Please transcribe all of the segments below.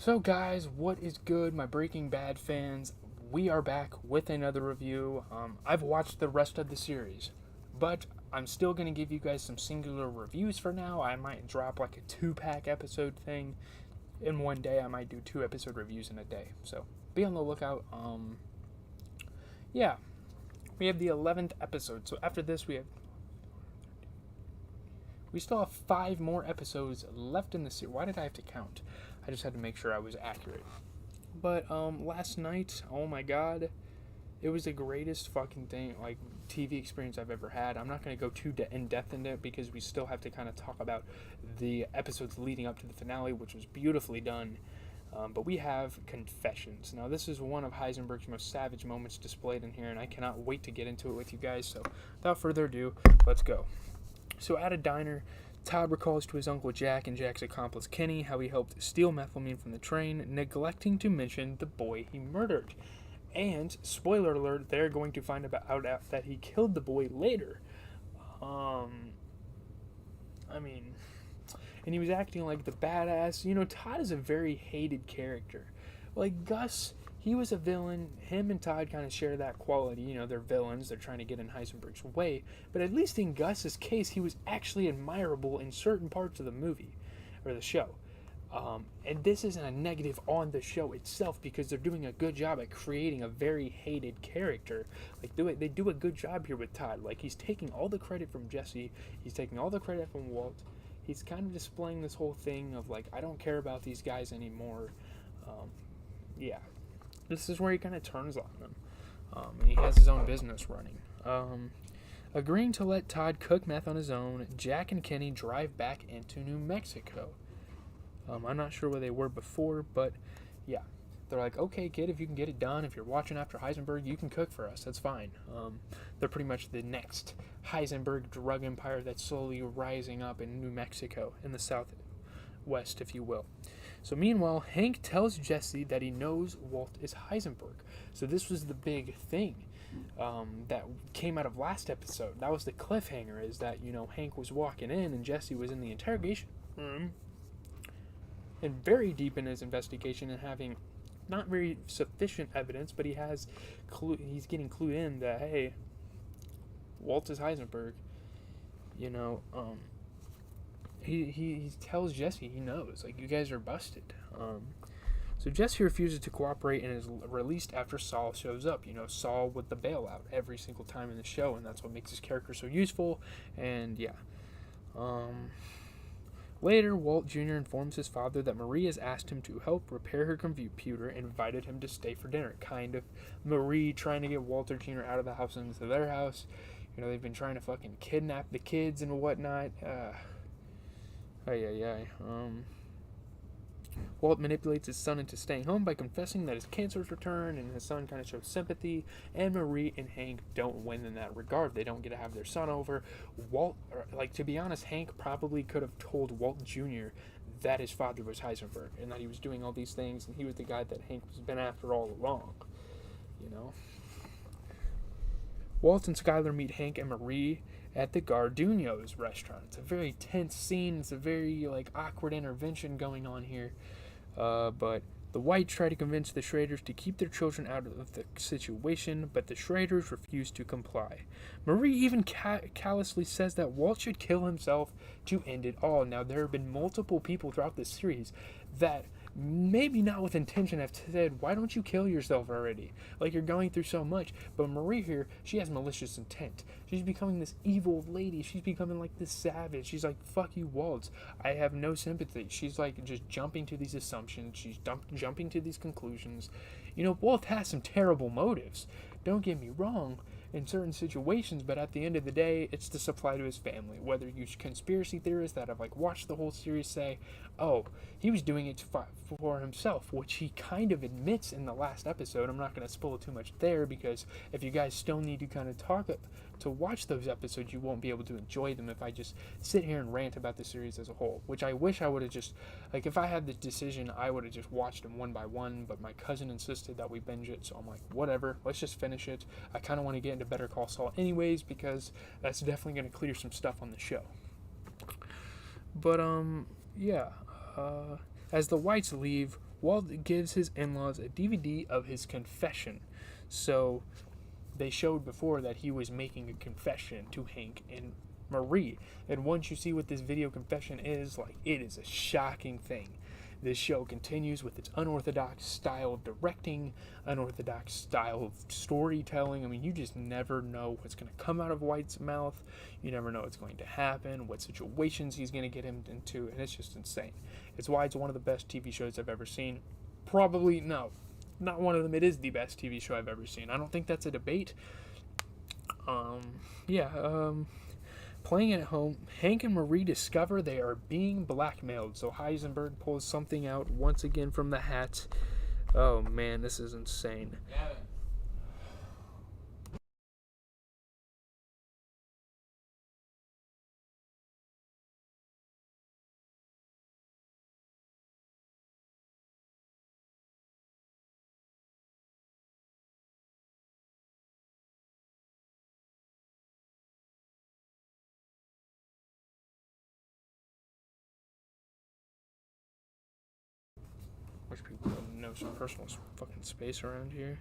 So guys, what is good, my Breaking Bad fans? We are back with another review. I've watched the rest of the series, but I'm still going to give you guys some singular reviews for now. I might drop like a 2-pack episode thing. In one day, I might do 2 episode reviews in a day. So be on the lookout. Yeah, we have the 11th episode. So after this, we still have 5 more episodes left in the series. Why did I have to count? I just had to make sure I was accurate. But last night, oh my god, it was the greatest fucking thing, like TV experience I've ever had. I'm not going to go too in depth into it because we still have to kind of talk about the episodes leading up to the finale, which was beautifully done. But we have Confessions. Now, this is one of Heisenberg's most savage moments displayed in here, and I cannot wait to get into it with you guys. So, without further ado, let's go. So, at a diner, Todd recalls to his Uncle Jack and Jack's accomplice Kenny how he helped steal methamphetamine from the train, neglecting to mention the boy he murdered. And, spoiler alert, they're going to find out that he killed the boy later. And he was acting like the badass. You know, Todd is a very hated character. Like, Gus, he was a villain. Him and Todd kind of share that quality. You know, they're villains. They're trying to get in Heisenberg's way. But at least in Gus's case, he was actually admirable in certain parts of the movie, or the show. And this isn't a negative on the show itself because they're doing a good job at creating a very hated character. Like, they do a good job here with Todd. Like, he's taking all the credit from Jesse. He's taking all the credit from Walt. He's kind of displaying this whole thing of, like, I don't care about these guys anymore. Yeah. This is where he kind of turns on them. And he has his own business running. Agreeing to let Todd cook meth on his own, Jack and Kenny drive back into New Mexico. I'm not sure where they were before, but yeah. They're like, okay, kid, if you can get it done, if you're watching after Heisenberg, you can cook for us. That's fine. They're pretty much the next Heisenberg drug empire that's slowly rising up in New Mexico, in the southwest, if you will. So meanwhile, Hank tells Jesse that he knows Walt is Heisenberg. So this was the big thing that came out of last episode. That was the cliffhanger, is that, you know, Hank was walking in and Jesse was in the interrogation room and very deep in his investigation and having not very sufficient evidence, but he's getting clued in that, hey, Walt is Heisenberg. You know, he tells Jesse he knows, like, you guys are busted. So Jesse refuses to cooperate and is released after Saul shows up. You know, Saul with the bailout every single time in the show, and that's what makes his character so useful. And yeah. Later, Walt Jr. informs his father that Marie has asked him to help repair her computer and invited him to stay for dinner. Kind of Marie trying to get Walter Jr. out of the house and into their house. You know, they've been trying to fucking kidnap the kids and whatnot. Walt manipulates his son into staying home by confessing that his cancer's returned, and his son kind of shows sympathy, and Marie and Hank don't win in that regard. They don't get to have their son over. To be honest, Hank probably could have told Walt Jr. that his father was Heisenberg, and that he was doing all these things, and he was the guy that Hank has been after all along, you know? Walt and Skyler meet Hank and Marie at the Garduno's restaurant. It's a very tense scene. It's a very, like, awkward intervention going on here. But the Whites try to convince the Schraders to keep their children out of the situation, but the Schraders refuse to comply. Marie even callously says that Walt should kill himself to end it all. Now, there have been multiple people throughout this series that, maybe not with intention, have said, why don't you kill yourself already? Like, you're going through so much. But Marie here, she has malicious intent. She's becoming this evil lady. She's becoming like this savage. She's like, fuck you, Waltz. I have no sympathy. She's like just jumping to these assumptions. She's jumping to these conclusions. You know, Walt has some terrible motives. Don't get me wrong in certain situations, but at the end of the day, it's to supply to his family. Whether you conspiracy theorists that have, like, watched the whole series say, oh, he was doing it for himself, which he kind of admits in the last episode. I'm not going to spoil too much there, because if you guys still need to kind of to watch those episodes, you won't be able to enjoy them if I just sit here and rant about the series as a whole, which I wish I would have just, like, if I had the decision, I would have just watched them one by one, but my cousin insisted that we binge it, so I'm like, whatever, let's just finish it. I kind of want to get into Better Call Saul anyways, because that's definitely going to clear some stuff on the show. But, yeah, As the Whites leave, Walt gives his in-laws a DVD of his confession. So they showed before that he was making a confession to Hank and Marie. And once you see what this video confession is, like, it is a shocking thing. This show continues with its unorthodox style of directing, unorthodox style of storytelling. I mean, you just never know what's going to come out of White's mouth. You never know what's going to happen, what situations he's going to get him into, and it's just insane. It's why it's one of the best TV shows I've ever seen. Probably, no, not one of them. It is the best TV show I've ever seen. I don't think that's a debate. Playing at home, Hank and Marie discover they are being blackmailed, so Heisenberg pulls something out once again from the hat. Oh man, this is insane. Wish people would know some personal fucking space around here.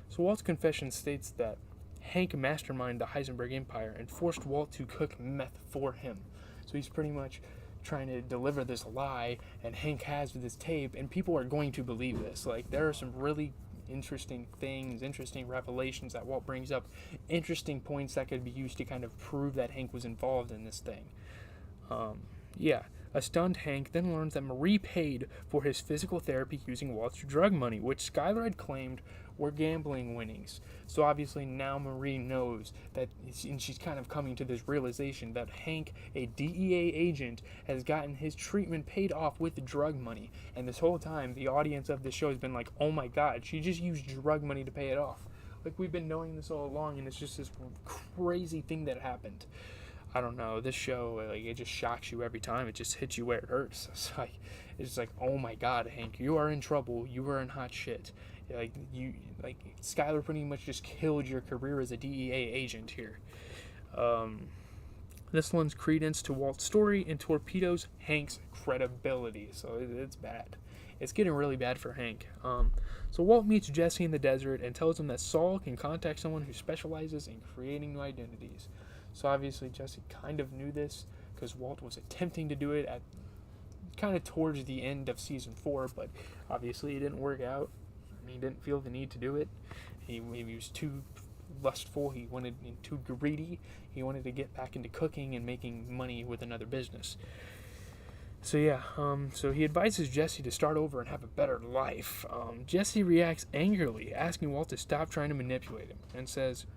So Walt's confession states that Hank masterminded the Heisenberg Empire and forced Walt to cook meth for him. So he's pretty much trying to deliver this lie, and Hank has this tape, and people are going to believe this. Like, there are some really interesting things, interesting revelations that Walt brings up, interesting points that could be used to kind of prove that Hank was involved in this thing. A stunned Hank then learns that Marie paid for his physical therapy using Walt's drug money, which Skyler had claimed were gambling winnings. So obviously now Marie knows that, and she's kind of coming to this realization that Hank, a DEA agent, has gotten his treatment paid off with drug money. And this whole time, the audience of this show has been like, oh my god, she just used drug money to pay it off. Like, we've been knowing this all along, and it's just this crazy thing that happened. I don't know, this show, like, it just shocks you every time. It just hits you where it hurts. It's like, oh my god, Hank, you are in trouble. You are in hot shit. Skyler pretty much just killed your career as a DEA agent here. This lends credence to Walt's story and torpedoes Hank's credibility. So it's bad. It's getting really bad for Hank. So Walt meets Jesse in the desert and tells him that Saul can contact someone who specializes in creating new identities. So obviously Jesse kind of knew this because Walt was attempting to do it at kind of towards the end of season 4, but obviously it didn't work out. He didn't feel the need to do it. He was too lustful. He wanted too greedy. He wanted to get back into cooking and making money with another business. So he advises Jesse to start over and have a better life. Jesse reacts angrily, asking Walt to stop trying to manipulate him, and says,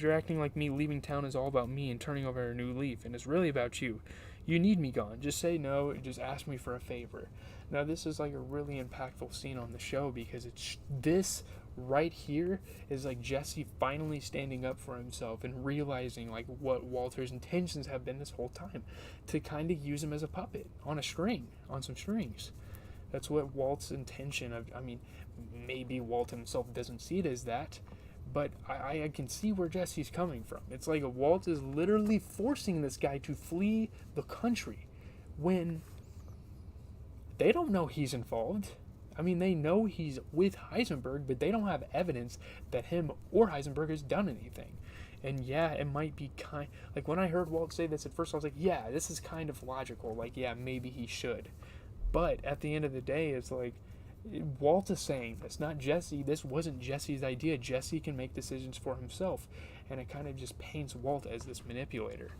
you're acting like me leaving town is all about me and turning over a new leaf, and it's really about you. You need me gone. Just say no and just ask me for a favor. Now, this is like a really impactful scene on the show because it's this right here is like Jesse finally standing up for himself and realizing like what Walter's intentions have been this whole time, to kind of use him as a puppet on some strings. That's what Walt's intention of. I mean, maybe Walt himself doesn't see it as that, but I can see where Jesse's coming from. It's like Walt is literally forcing this guy to flee the country when they don't know he's involved. I mean, they know he's with Heisenberg, but they don't have evidence that him or Heisenberg has done anything. And yeah, it might be like when I heard Walt say this at first, I was like, yeah, this is kind of logical. Like, yeah, maybe he should. But at the end of the day, it's like, Walt is saying this, not Jesse. This wasn't Jesse's idea. Jesse can make decisions for himself, and it kind of just paints Walt as this manipulator.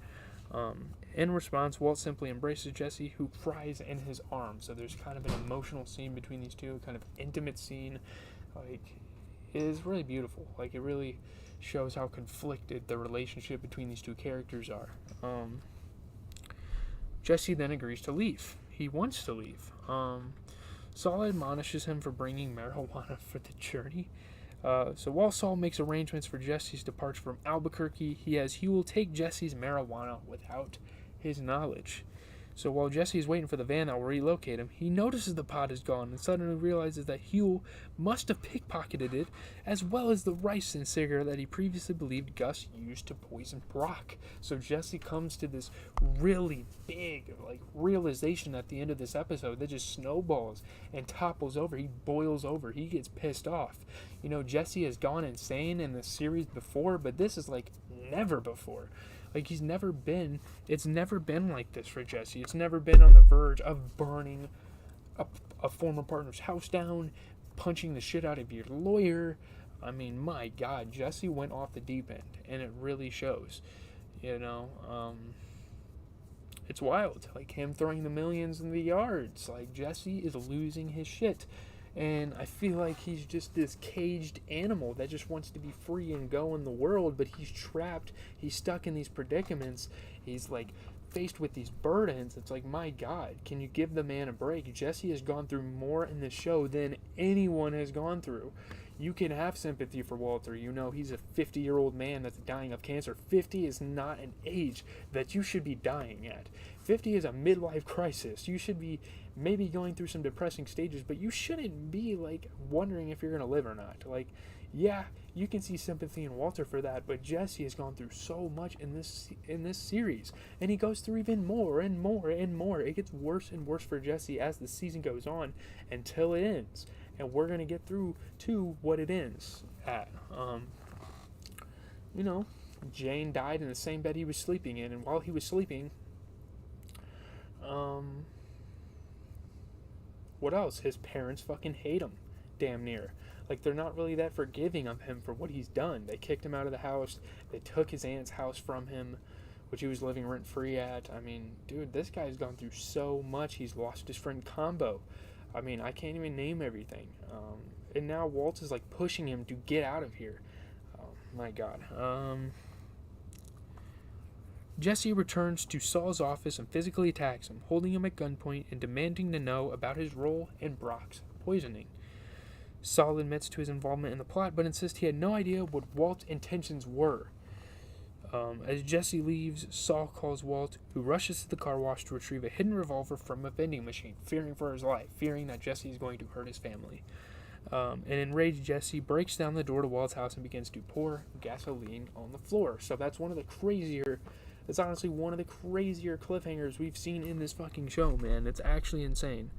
In response, Walt simply embraces Jesse, who cries in his arms. So there's kind of an emotional scene between these two, kind of intimate scene. Like, it is really beautiful. Like, it really shows how conflicted the relationship between these two characters are. Jesse then agrees to leave. He wants to leave. Saul admonishes him for bringing marijuana for the journey. So while Saul makes arrangements for Jesse's departure from Albuquerque, he will take Jesse's marijuana without his knowledge. So while Jesse is waiting for the van that will relocate him, he notices the pot is gone and suddenly realizes that Huel must have pickpocketed it, as well as the rice and cigarette that he previously believed Gus used to poison Brock. So Jesse comes to this really big, realization at the end of this episode that just snowballs and topples over. He boils over. He gets pissed off. Jesse has gone insane in the series before, but this is never before. It's never been like this for Jesse. It's never been on the verge of burning a former partner's house down, punching the shit out of your lawyer. I mean, my God, Jesse went off the deep end, and it really shows. It's wild. Him throwing the millions in the yards. Jesse is losing his shit. And I feel like he's just this caged animal that just wants to be free and go in the world, but he's trapped. He's stuck in these predicaments. He's faced with these burdens. It's my God, can you give the man a break? Jesse has gone through more in this show than anyone has gone through. You can have sympathy for Walter. He's a 50-year-old man that's dying of cancer. 50 is not an age that you should be dying at. 50 is a midlife crisis. You should be maybe going through some depressing stages, but you shouldn't be wondering if you're going to live or not. Yeah, you can see sympathy in Walter for that, but Jesse has gone through so much in this series, and he goes through even more and more and more. It gets worse and worse for Jesse as the season goes on until it ends, and we're going to get through to what it ends at. Jane died in the same bed he was sleeping in, and while he was sleeping, what else? His parents fucking hate him, damn near. They're not really that forgiving of him for what he's done. They kicked him out of the house. They took his aunt's house from him, which he was living rent-free at. I mean, dude, this guy's gone through so much. He's lost his friend Combo. I mean, I can't even name everything. And now Walt is pushing him to get out of here. Oh, my God. Jesse returns to Saul's office and physically attacks him, holding him at gunpoint and demanding to know about his role in Brock's poisoning. Saul admits to his involvement in the plot, but insists he had no idea what Walt's intentions were. As Jesse leaves, Saul calls Walt, who rushes to the car wash to retrieve a hidden revolver from a vending machine, fearing for his life, fearing that Jesse is going to hurt his family. An enraged Jesse breaks down the door to Walt's house and begins to pour gasoline on the floor. So that's honestly one of the crazier cliffhangers we've seen in this fucking show, man. It's actually insane.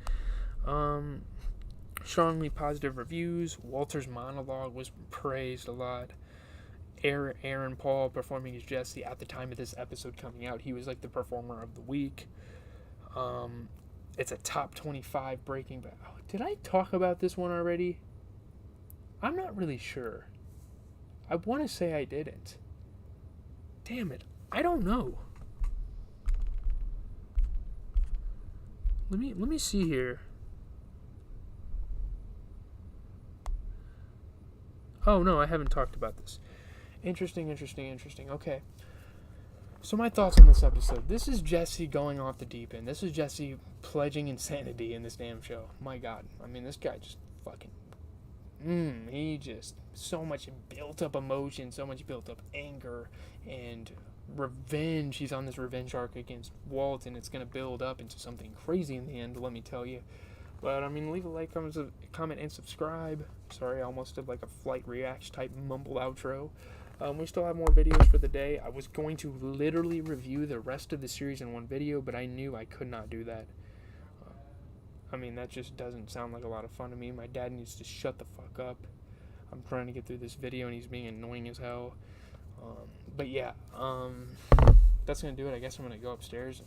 Strongly positive reviews. Walter's monologue was praised a lot. Aaron Paul performing as Jesse at the time of this episode coming out. He was the performer of the week. It's a top 25 Breaking Bad. Oh, did I talk about this one already? I'm not really sure. I want to say I didn't. Damn it. I don't know. Let me see here. Oh, no, I haven't talked about this. Interesting. Okay. So my thoughts on this episode. This is Jesse going off the deep end. This is Jesse pledging insanity in this damn show. My God. I mean, this guy just fucking... he just... So much built up emotion, so much built up anger, and revenge. He's on this revenge arc against Walt, and it's going to build up into something crazy in the end, let me tell you. But, I mean, leave a like, comment, and subscribe. Sorry, I almost did a Flight Reacts type mumbled outro. We still have more videos for the day. I was going to literally review the rest of the series in one video, but I knew I could not do that. I mean, that just doesn't sound like a lot of fun to me. My dad needs to shut the fuck up. I'm trying to get through this video, and he's being annoying as hell. But yeah, that's going to do it. I guess I'm going to go upstairs and